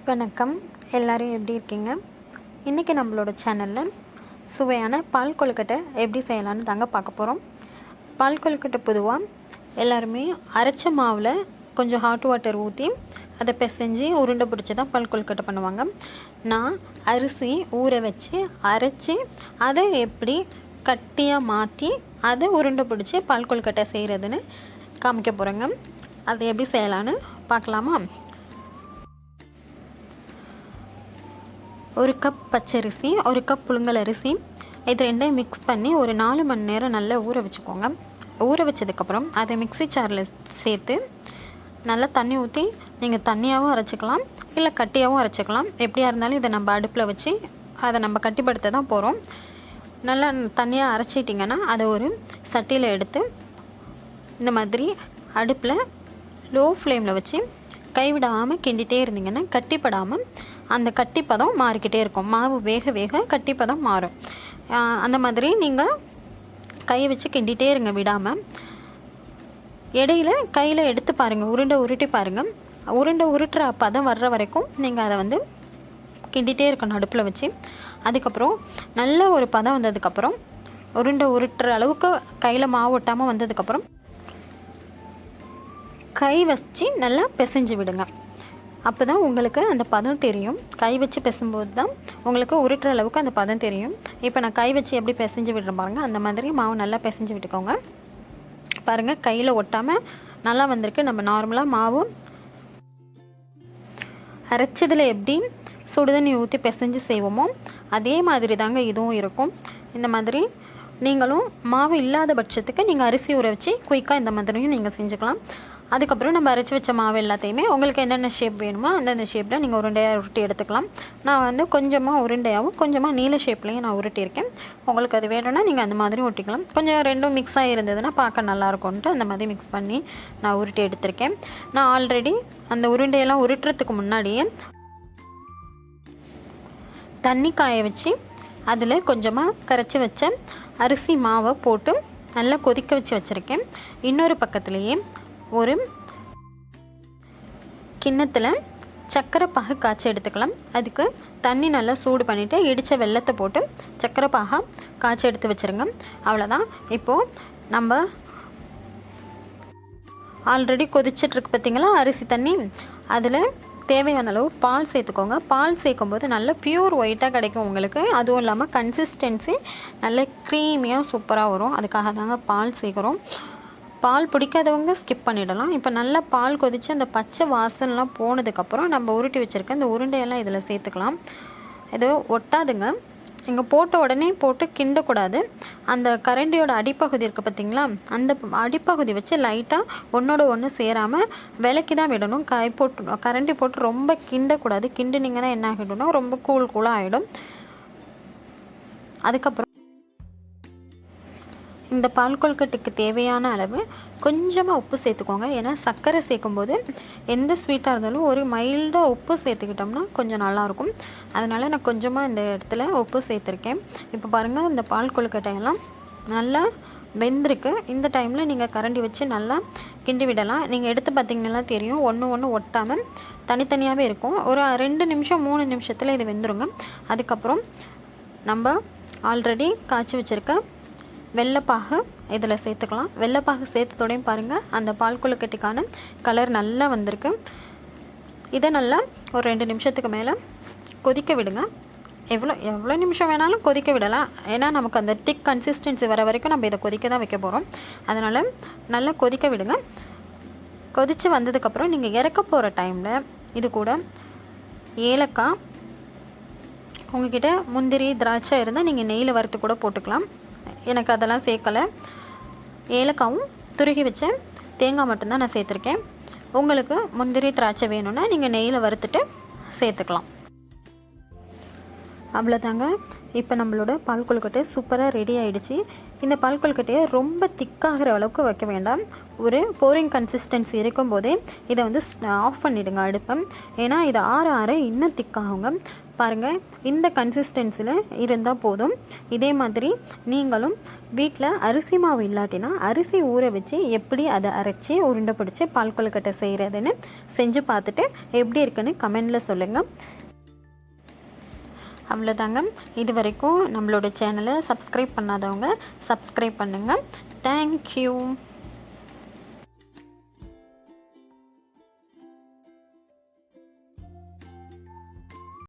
வணக்கம். எல்லோரும் எப்படி இருக்கீங்க? இன்றைக்கி நம்மளோட சேனலில் சுவையான பால் கொழுக்கட்டை எப்படி செய்யலான்னு தாங்க பார்க்க போகிறோம். பால் கொழுக்கட்டை பொதுவாக எல்லாருமே அரைச்ச மாவில் கொஞ்சம் ஹாட் வாட்டர் ஊற்றி அதை பிசைஞ்சு உருண்டை பிடிச்சி தான் பால் கொழுக்கட்டை பண்ணுவாங்க. நான் அரிசி ஊற வச்சு அரைச்சி அதை எப்படி கட்டியாக மாற்றி அதை உருண்டை பிடிச்சி பால் கொழுக்கட்டை செய்கிறதுன்னு காமிக்க போகிறேங்க. அதை எப்படி செய்யலான்னு பார்க்கலாமா? ஒரு கப் பச்சரிசி, ஒரு கப் புழுங்கல் அரிசி, இது ரெண்டையும் மிக்ஸ் பண்ணி ஒரு 4 மணி நேரம் நல்லா ஊற வச்சுக்கோங்க. ஊற வச்சதுக்கப்புறம் அதை மிக்ஸி ஜாரில் சேர்த்து நல்லா தண்ணி ஊற்றி நீங்கள் தண்ணியாகவும் அரைச்சிக்கலாம், இல்லை கட்டியாகவும் அரைச்சிக்கலாம். எப்படியா இருந்தாலும் இதை நம்ம அடுப்பில் வச்சு அதை நம்ம கட்டிப்படுத்த தான் போகிறோம். நல்லா தண்ணியாக அரைச்சிட்டிங்கன்னா அதை ஒரு சட்டியில் எடுத்து இந்த மாதிரி அடுப்பில் லோ ஃப்ளேமில் வச்சு கைவிடாமல் கிண்டிகிட்டே இருந்தீங்கன்னா கட்டிப்படாமல் அந்த கட்டிப்பதம் மாறிக்கிட்டே இருக்கும். மாவு வேக வேக கட்டிப்பதம் மாறும். அந்த மாதிரி நீங்கள் கையை வச்சு கிண்டிகிட்டே இருங்க விடாமல். இடையில கையில் எடுத்து பாருங்கள், உருண்டை உருட்டி பாருங்கள். உருண்டை உருட்டுற பதம் வர்ற வரைக்கும் நீங்கள் அதை கிண்டிகிட்டே இருக்கணும் அடுப்பில் வச்சு. அதுக்கப்புறம் நல்ல ஒரு பதம் வந்ததுக்கப்புறம் உருண்டை உருட்டுற அளவுக்கு கையில் மாவு ஒட்டாமல் வந்ததுக்கப்புறம் கை வச்சு நல்லா பிசைஞ்சு விடுங்க. அப்போ தான் உங்களுக்கு அந்த பதம் தெரியும். கை வச்சு பிசைம்போது தான் உங்களுக்கு உருட்டுற அளவுக்கு அந்த பதம் தெரியும். இப்போ நான் கை வச்சு எப்படி பிசைஞ்சு விடுறேன் பாருங்கள். அந்த மாதிரி மாவு நல்லா பிசைஞ்சு விட்டுக்கோங்க. பாருங்கள், கையில் ஒட்டாமல் நல்லா வந்திருக்கு. நம்ம நார்மலாக மாவு அரைச்சதில் எப்படி சுடுதண்ணி ஊற்றி பிசைஞ்சு செய்வோமோ அதே மாதிரி தாங்க இதுவும் இருக்கும். இந்த மாதிரி நீங்களும் மாவு இல்லாத பட்சத்துக்கு நீங்கள் அரிசி ஊற வச்சு குயிக்காக இந்த மாதிரியும் நீங்கள் செஞ்சுக்கலாம். அதுக்கப்புறம் நம்ம அரைச்சி வச்ச மாவு எல்லாத்தையுமே உங்களுக்கு என்னென்ன ஷேப் வேணுமோ அந்தந்த ஷேப்பில் நீங்கள் உருண்டையாக உருட்டி எடுத்துக்கலாம். நான் கொஞ்சமாக உருண்டையாகவும் கொஞ்சமாக நீல ஷேப்லேயும் நான் உருட்டியிருக்கேன். உங்களுக்கு அது வேணும்னா நீங்கள் அந்த மாதிரி ஒட்டிக்கலாம். கொஞ்சம் ரெண்டும் மிக்ஸ் ஆகி இருந்ததுன்னா பார்க்க நல்லாயிருக்கும்ன்ட்டு அந்த மாதிரி மிக்ஸ் பண்ணி நான் உருட்டி எடுத்திருக்கேன். நான் ஆல்ரெடி அந்த உருண்டையெல்லாம் உருட்டுறதுக்கு முன்னாடியே தண்ணி காய வச்சு அதில் கொஞ்சமாக கரைச்சி வச்ச அரிசி மாவை போட்டு நல்லா கொதிக்க வச்சு வச்சுருக்கேன். இன்னொரு பக்கத்துலேயே ஒரு கிண்ணத்தில் சர்க்கரை பாகு காய்ச்சி எடுத்துக்கலாம். அதுக்கு தண்ணி நல்லா சூடு பண்ணிவிட்டு இடித்த வெல்லத்தை போட்டு சர்க்கரை பாகை காய்ச்சி எடுத்து வச்சுருங்க. அவ்வளோதான். இப்போது நம்ம ஆல்ரெடி கொதிச்சிட்ருக்கு பார்த்திங்களா அரிசி தண்ணி, அதில் தேவையான அளவு பால் சேர்த்துக்கோங்க. பால் சேர்க்கும்போது நல்ல பியூர் ஒயிட்டாக கிடைக்கும் உங்களுக்கு. அதுவும் இல்லாமல் கன்சிஸ்டன்சி நல்ல க்ரீமியாக சூப்பராக வரும். அதுக்காக தாங்க பால் சேர்க்குறோம். பால் பிடிக்காதவங்க ஸ்கிப் பண்ணிடலாம். இப்போ நல்லா பால் கொதித்து அந்த பச்சை வாசனைலாம் போனதுக்கப்புறம் நம்ம உருட்டி வச்சுருக்க இந்த உருண்டையெல்லாம் இதில் சேர்த்துக்கலாம். இது ஒட்டாதுங்க. இங்கே போட்ட உடனே போட்டு கிண்டக்கூடாது. அந்த கரண்டியோட அடிப்பகுதி இருக்குது பார்த்திங்களா, அந்த அடிப்பகுதி வச்சு லைட்டாக ஒன்றோட ஒன்று சேராமல் விலக்கி தான் விடணும். கரண்டி போட்டு ரொம்ப கிண்டக்கூடாது. கிண்டுனிங்கன்னா என்ன ஆகிடும்னா ரொம்ப கூலாக ஆகிடும். அதுக்கப்புறம் இந்த பால் கொழுக்கட்டைக்கு தேவையான அளவு கொஞ்சமாக உப்பு சேர்த்துக்கோங்க. ஏன்னா சர்க்கரை சேர்க்கும்போது எந்த ஸ்வீட்டாக இருந்தாலும் ஒரு மைல்டாக உப்பு சேர்த்துக்கிட்டோம்னா கொஞ்சம் நல்லாயிருக்கும். அதனால் நான் கொஞ்சமாக இந்த இடத்துல உப்பு சேர்த்துருக்கேன். இப்போ பாருங்கள், இந்த பால் கொழுக்கட்டையெல்லாம் நல்லா வெந்திருக்கு. இந்த டைமில் நீங்கள் கரண்டி வச்சு நல்லா கிண்டி விடலாம். நீங்கள் எடுத்து பார்த்திங்கன்னா தெரியும், ஒன்று ஒட்டாமல் தனித்தனியாகவே இருக்கும். ஒரு 2 நிமிஷம் 3 நிமிஷத்தில் இது வெந்துருங்க. அதுக்கப்புறம் நம்ம ஆல்ரெடி காய்ச்சி வச்சுருக்க வெள்ளைப்பாகு இதில் சேர்த்துக்கலாம். வெள்ளைப்பாகு சேர்த்ததோடையும் பாருங்கள் அந்த பால் கொழுக்கட்டைக்கான கலர் நல்லா வந்திருக்கு. இதை நல்லா ஒரு 2 நிமிஷத்துக்கு மேலே கொதிக்க விடுங்க. எவ்வளோ நிமிஷம் வேணாலும் கொதிக்க விடலாம். ஏன்னா நமக்கு அந்த திக் கன்சிஸ்டன்சி வர வரைக்கும் நம்ம இதை கொதிக்க தான் வைக்க போகிறோம். அதனால் நல்லா கொதிக்க விடுங்க. கொதித்து வந்ததுக்கப்புறம் நீங்கள் இறக்க போகிற டைமில் இது கூட ஏலக்காய், உங்கள்கிட்ட முந்திரி திராட்சை இருந்தால் நீங்கள் நெய்யில் வறுத்து கூட போட்டுக்கலாம். எனக்கு அதெல்லாம் சேர்க்கலை. ஏலக்காவும் துருகி வச்ச தேங்காய் மட்டும்தான் நான் சேர்த்துருக்கேன். உங்களுக்கு முந்திரி திராட்சை வேணும்னா நீங்கள் நெய்யில் வறுத்துட்டு சேர்த்துக்கலாம். அவ்வளோதாங்க. இப்போ நம்மளோட பால் கொழுக்கட்டை சூப்பராக ரெடி ஆகிடுச்சு. இந்த பால் கொழுக்கட்டையை ரொம்ப திக்காகிற அளவுக்கு வைக்க வேண்டாம். ஒரு போரிங் கன்சிஸ்டன்சி இருக்கும்போதே இதை வந்து ஆஃப் பண்ணிவிடுங்க அடுப்பை. ஏன்னா இது ஆற ஆற இன்னும் திக்காகுங்க. பாருங்கள், இந்த கன்சிஸ்டன்சியில் இருந்தால் போதும். இதே மாதிரி நீங்களும் வீட்டில் அரிசி மாவு இல்லாட்டினா அரிசி ஊற வச்சு எப்படி அதை அரைச்சி உருண்டை பிடிச்சி பால் கொழுக்கட்டை செய்கிறதுன்னு செஞ்சு பார்த்துட்டு எப்படி இருக்குன்னு கமெண்டில் சொல்லுங்கள். அவ்வளோதாங்க. இது வரைக்கும் நம்மளோட சேனலை சப்ஸ்கிரைப் பண்ணாதவங்க சப்ஸ்கிரைப் பண்ணுங்கள். தேங்க்யூ.